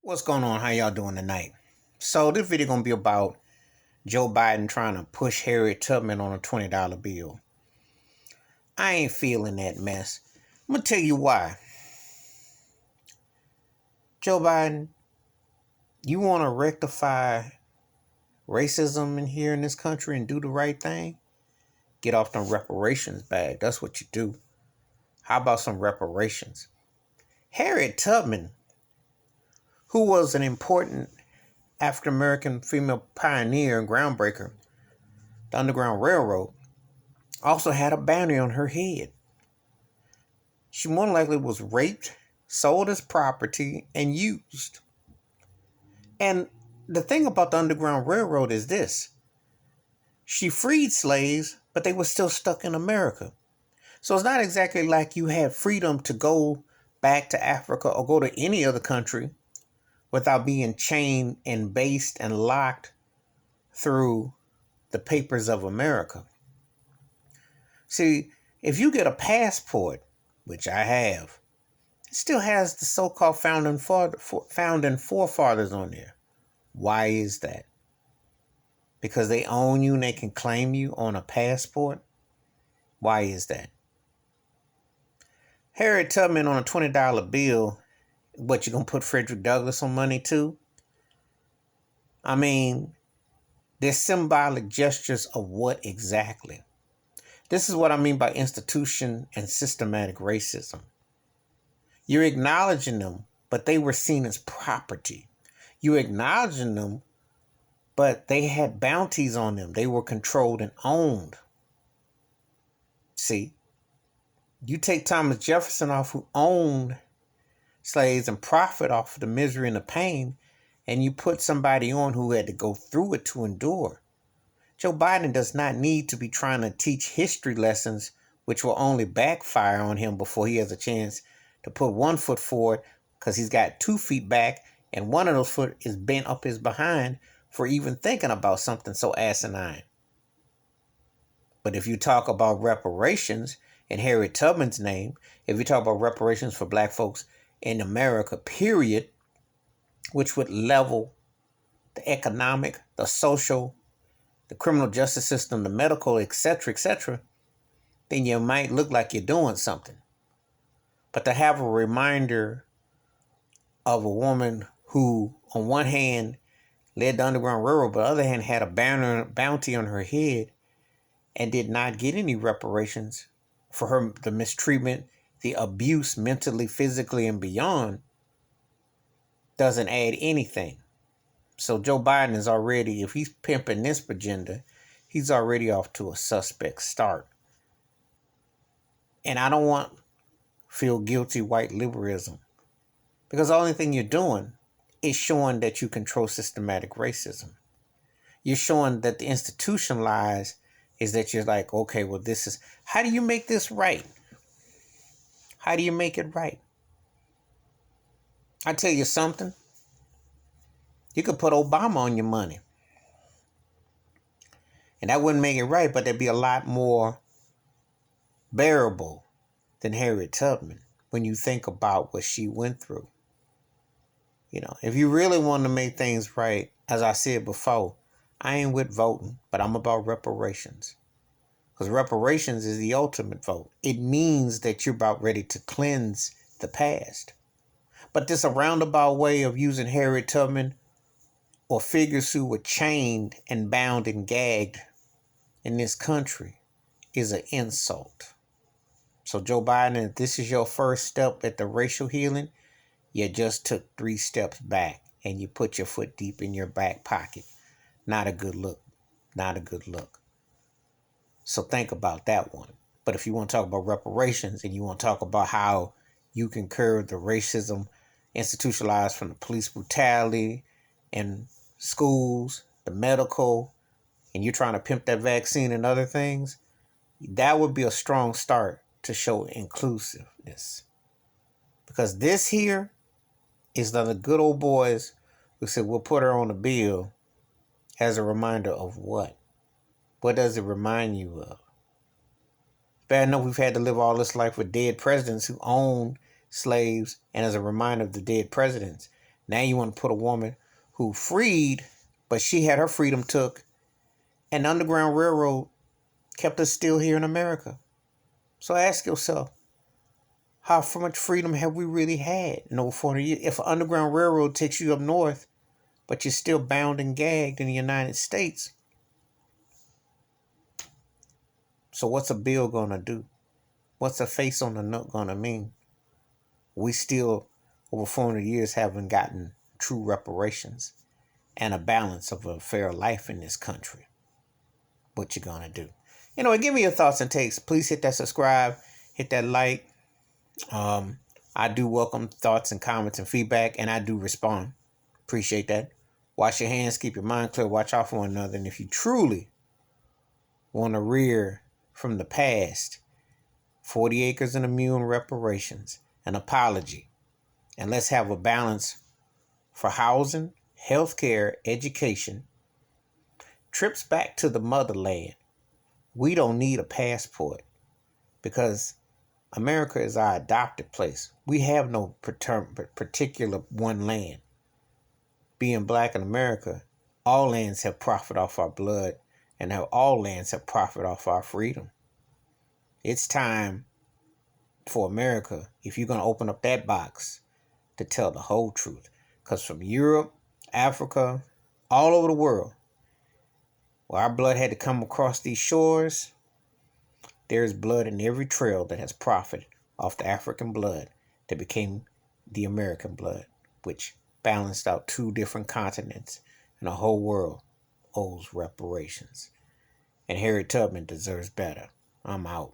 What's going on? How y'all doing tonight? So this video gonna be about Joe Biden trying to push Harriet Tubman on a $20 bill. I ain't feeling that mess. I'm gonna tell you why. Joe Biden, you want to rectify racism in here in this country and do the right thing? Get off them reparations bag. That's what you do. How about some reparations? Harriet Tubman, who was an important African American female pioneer and groundbreaker, the Underground Railroad, also had a bounty on her head. She more than likely was raped, sold as property, and used. And the thing about the Underground Railroad is this. She freed slaves, but they were still stuck in America. So it's not exactly like you had freedom to go back to Africa or go to any other country without being chained and based and locked through the papers of America. See, if you get a passport, which I have, it still has the so-called founding forefathers on there. Why is that? Because they own you and they can claim you on a passport? Why is that? Harriet Tubman on a $20 bill, what, you gonna put Frederick Douglass on money too? I mean, they're symbolic gestures of what exactly? This is what I mean by institution and systematic racism. You're acknowledging them, but they were seen as property. You're acknowledging them, but they had bounties on them. They were controlled and owned. See, you take Thomas Jefferson off, who owned slaves and profit off of the misery and the pain, and you put somebody on who had to go through it to endure. Joe Biden does not need to be trying to teach history lessons, which will only backfire on him before he has a chance to put 1 foot forward, because he's got 2 feet back and one of those foot is bent up his behind for even thinking about something so asinine. But if you talk about reparations in Harriet Tubman's name, if you talk about reparations for black folks in America, period, which would level the economic, the social, the criminal justice system, the medical, etc., then you might look like you're doing something. But to have a reminder of a woman who, on one hand, led the Underground Railroad, but on the other hand, had a bounty on her head and did not get any reparations for her, the mistreatment, the abuse mentally, physically, and beyond, doesn't add anything. So Joe Biden is already, if he's pimping this agenda, he's already off to a suspect start. And I don't want feel guilty white liberalism, because the only thing you're doing is showing that you control systematic racism. You're showing that the institution lies is that you're like, okay, well, this is, how do you make this right? How do you make it right? I tell you something. You could put Obama on your money. And that wouldn't make it right, but there'd be a lot more bearable than Harriet Tubman when you think about what she went through. You know, if you really want to make things right, as I said before, I ain't with voting, but I'm about reparations. Because reparations is the ultimate vote. It means that you're about ready to cleanse the past. But this a roundabout way of using Harriet Tubman or figures who were chained and bound and gagged in this country is an insult. So Joe Biden, if this is your first step at the racial healing, you just took 3 steps back and you put your foot deep in your back pocket. Not a good look. Not a good look. So think about that one. But if you want to talk about reparations and you want to talk about how you can curb the racism institutionalized from the police brutality and schools, the medical, and you're trying to pimp that vaccine and other things, that would be a strong start to show inclusiveness. Because this here is the good old boys who said, we'll put her on the bill as a reminder of what? What does it remind you of? Bad enough we've had to live all this life with dead presidents who own slaves, and as a reminder of the dead presidents. Now you want to put a woman who freed, but she had her freedom took, and the Underground Railroad kept us still here in America. So ask yourself, how much freedom have we really had in over 400 years? If an Underground Railroad takes you up north, but you're still bound and gagged in the United States, so what's a bill going to do? What's a face on the note going to mean? We still, over 400 years, haven't gotten true reparations and a balance of a fair life in this country. What you going to do? Give me your thoughts and takes. Please hit that subscribe, hit that like. I do welcome thoughts and comments and feedback, and I do respond. Appreciate that. Wash your hands, keep your mind clear, watch out for one another. And if you truly want to rear from the past, 40 acres and a mule and reparations, an apology, and let's have a balance for housing, healthcare, education, trips back to the motherland. We don't need a passport because America is our adopted place. We have no particular one land. Being black in America, all lands have profited off our blood, and all lands have profited off our freedom. It's time for America, if you're going to open up that box, to tell the whole truth. Because from Europe, Africa, all over the world, where our blood had to come across these shores, there's blood in every trail that has profited off the African blood that became the American blood, which balanced out two different continents, and the whole world owes reparations. And Harriet Tubman deserves better. I'm out.